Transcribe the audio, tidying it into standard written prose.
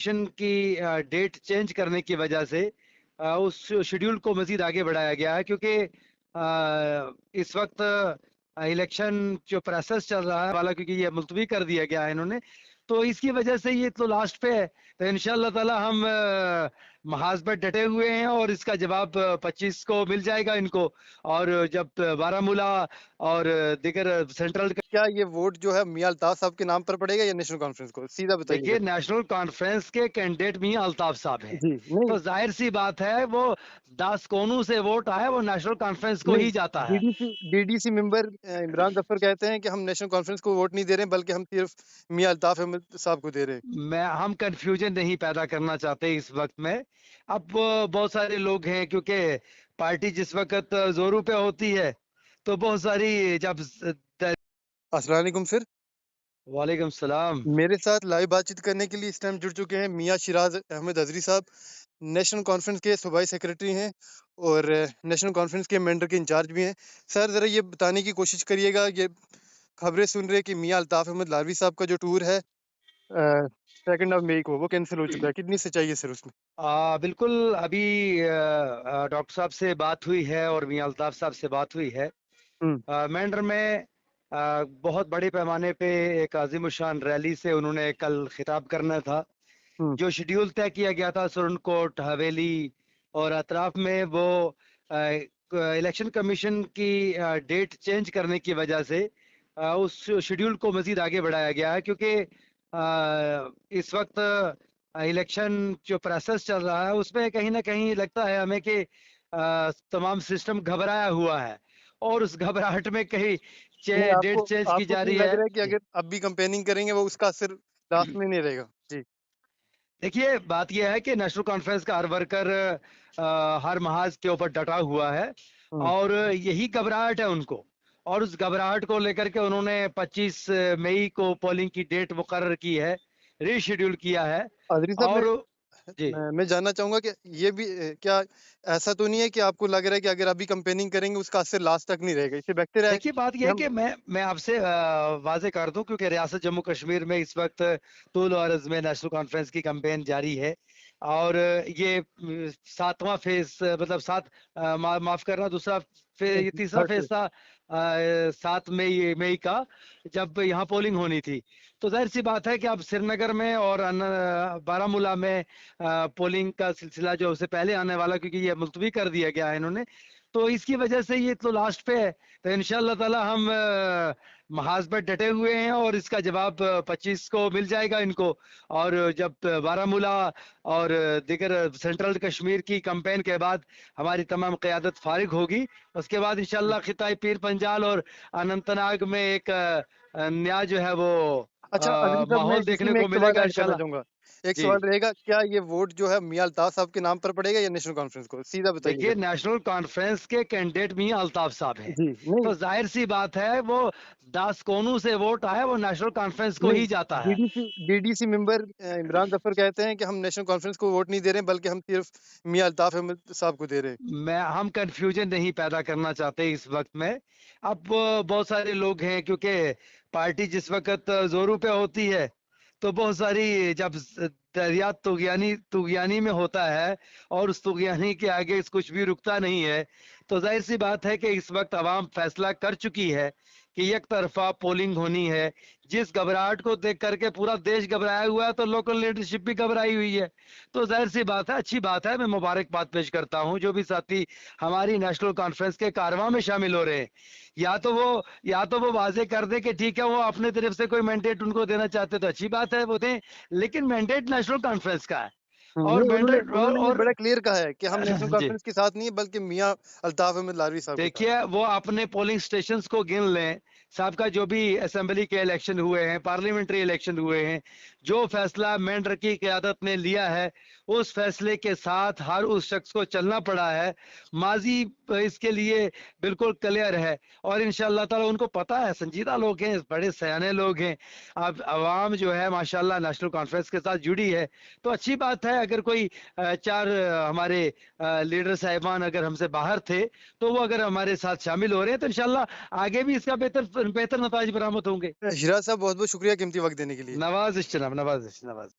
Election की date change करने की वजह से उस शेड्यूल को मजीद आगे बढ़ाया गया है क्योंकि इस वक्त इलेक्शन जो प्रोसेस चल रहा है वाला क्योंकि ये मुलतवी कर दिया गया है इन्होंने, तो इसकी वजह से ये तो लास्ट पे है। तो इंशाअल्लाह ताला हम महाज पर डटे हुए हैं और इसका जवाब 25 को मिल जाएगा इनको। और जब बारामूला और दीगर सेंट्रल, क्या ये वोट जो है मियां अल्ताफ साहब के नाम पर पड़ेगा या नेशनल कॉन्फ्रेंस को? सीधा देखिए बताइएगा। नेशनल कॉन्फ्रेंस के कैंडिडेट मियां अल्ताफ साहब हैं, जी नहीं तो जाहिर सी बात है वो 10 कोनों से वोट आए वो नेशनल कॉन्फ्रेंस को नहीं ही जाता है। डीडीसी मेंबर इमरान जफर कहते हैं कि हम नेशनल कॉन्फ्रेंस को वोट नहीं दे रहे हैं, बल्कि हम सिर्फ मियां अल्ताफ अहमद साहब को दे रहे हैं। हम कंफ्यूजन नहीं पैदा करना चाहते इस वक्त में। अब बहुत सारे लोग हैं क्योंकि पार्टी जिस वक्त जोरों पे होती है तो बहुत सारी जब अस्सलाम वालेकुम सर। वालेकुम सलाम। मेरे साथ लाइव बातचीत करने के लिए इस टाइम जुड़ चुके हैं मियां शिराज अहमद अजरी साहब। नेशनल कॉन्फ्रेंस के सूबाई सेक्रेटरी हैं और नेशनल कॉन्फ्रेंस के मेंबर के इंचार्ज भी हैं। सर ज़रा ये बताने की कोशिश करिएगा, ये खबरें सुन रहे कि मियां अल्ताफ अहमद लारवी साहब का जो टूर है 2 मई को वो कैंसिल हो चुका है, कितनी सच्चाई है सर उसमें? बिल्कुल अभी डॉक्टर साहब से बात हुई है और मियां अल्ताफ साहब से बात हुई है। हम्म मेंढर में बहुत बड़े पैमाने पे एक आजिमुशान रैली से उन्होंने कल खिताब करना था। हम्म जो शेड्यूल तय किया गया था सुरनकोट हवेली और अतराफ में, वो इलेक्शन कमीशन की डेट चेंज करने की वजह से उस शेड्यूल को मजीद आगे बढ़ाया गया है क्योंकि इस वक्त इलेक्शन जो प्रोसेस चल रहा है उसमें कहीं ना कहीं लगता है हमें कि तमाम सिस्टम घबराया हुआ है और उस घबराहट में कहीं नहीं, डेट आपको चेंज की आपको जा क्यों रही लग है रहा है कि जी। अगर अब भी कंपेनिंग करेंगे वो उसका असर लास्ट में नहीं रहेगा? जी। देखिए बात यह है कि नेशनल कॉन्फ्रेंस का हर वर्कर हर महाज के ऊपर डटा हुआ है हम्म और यही घबराहट है उनको। और उस घबराहट को लेकर के उन्होंने 25 मई को पोलिंग की डेट मुकर्रर की है, रीशेड्यूल किया है। अजरी साहब, और जी मैं जानना चाहूंगा कि ये भी क्या ऐसा तो नहीं है कि आपको लग रहा है कि अगर अभी कंपेनिंग करेंगे उसका असर लास्ट तक नहीं रहेगा? इससे बेहतर है देखिए बात कि यह है हम। कि मैं आपसे वाजे कर दूं क्योंकि रियासत जम्मू कश्मीर में इस वक्त तूल और अर्ज में नेशनल कॉन्फ्रेंस की कैंपेन जारी है। और ये 7वां फेज मतलब माफ करना, दूसरा ये तीसरा थर्ड फेज पे। था 7 मई का, जब यहाँ पोलिंग होनी थी। तो जाहिर सी बात है कि अब श्रीनगर में और बारामूला में पोलिंग का सिलसिला जो उससे पहले आने वाला क्योंकि ये मुलतवी कर दिया गया है इन्होंने, तो इसकी वजह से ये तो लास्ट पे है। तो इंशाअल्लाह ताला हम महाज पर डटे हुए हैं और इसका जवाब 25 को मिल जाएगा इनको। और जब बारामूला और दीगर सेंट्रल कश्मीर की कैंपेन के बाद हमारी तमाम क़यादत फारिग होगी, उसके बाद इंशाअल्लाह खिताई पीर पंजाल और अनंतनाग में एक नया जो है वो अच्छा अजरी साहब, मैं माहौल इसी देखने में को एक सवाल मिलेगा ऐड करना इंशाअल्लाह। चाहूंगा। एक जी सवाल रहेगा, क्या ये वोट जो है मियां अल्ताफ साहब के नाम पर पड़ेगा या नेशनल कॉन्फ्रेंस को? सीधा देखिए बताइएगा। नेशनल कॉन्फ्रेंस के कैंडिडेट मियां अल्ताफ साहब हैं, जी नहीं तो जाहिर सी बात है वो 10 कोनों से वोट आए वो नेशनल कॉन्फ्रेंस को नहीं ही जाता है। डीडीसी मेंबर इमरान जफर कहते हैं कि हम नेशनल कॉन्फ्रेंस को वोट नहीं दे रहे हैं, बल्कि हम सिर्फ मियां अल्ताफ अहमद साहब को दे रहे हैं। हम कंफ्यूजन नहीं पैदा करना चाहते इस वक्त में। अब बहुत सारे लोग हैं क्योंकि पार्टी जिस वक्त जोरों पे होती है तो बहुत सारी जब दरिया तुगयानी तुगयानी में होता है और उस तुगयानी के आगे कुछ भी रुकता नहीं है। तो जाहिर सी बात है कि इस वक्त अवाम फैसला कर चुकी है कि एक तरफा पोलिंग होनी है। जिस घबराहट को देख करके पूरा देश घबराया हुआ है तो लोकल लीडरशिप भी घबराई हुई है। तो जाहिर सी बात है, अच्छी बात है, मैं मुबारकबाद पेश करता हूं जो भी साथी हमारी नेशनल कॉन्फ्रेंस के कारवां में शामिल हो रहे हैं। या तो वो वाजे कर दे कि ठीक है वो अपने तरफ से कोई मैंडेट उनको देना चाहते तो अच्छी बात है वो दें, लेकिन मैंडेट नेशनल कॉन्फ्रेंस का है। और नहीं, उन्होंने मैंडेट उन्होंने ये और बड़ा क्लियर कहा है कि हम नेशनल जी कॉन्फ्रेंस के साथ नहीं है, बल्कि मियां अल्ताफ अहमद लारवी साहब के साथ। देखिए वो अपने पोलिंग स्टेशंस को गिन लें। साहब का जो भी असेंबली के इलेक्शन हुए हैं, पार्लियामेंट्री इलेक्शन हुए हैं, जो फैसला मेंढर की क़यादत ने लिया है उस फैसले के साथ हर उस शख्स को चलना पड़ा है। माजी इसके लिए बिल्कुल क्लियर है और इंशाअल्लाह ताला उनको पता है, संजीदा लोग हैं, बड़े सयाने लोग हैं। अब आवाम जो है माशाल्लाह नेशनल कॉन्फ्रेंस के साथ जुड़ी है, तो अच्छी बात है। अगर कोई चार हमारे लीडर साहिबान अगर हमसे बाहर थे तो वो अगर हमारे साथ शामिल हो रहे हैं तो इंशाल्लाह आगे भी इसका बेहतर बेहतर नताज बरामद होंगे। शिराज साहब, बहुत बहुत शुक्रिया कीमती वक्त देने के लिए। नवाजिश जनाब, नवाजिश नवाजिश।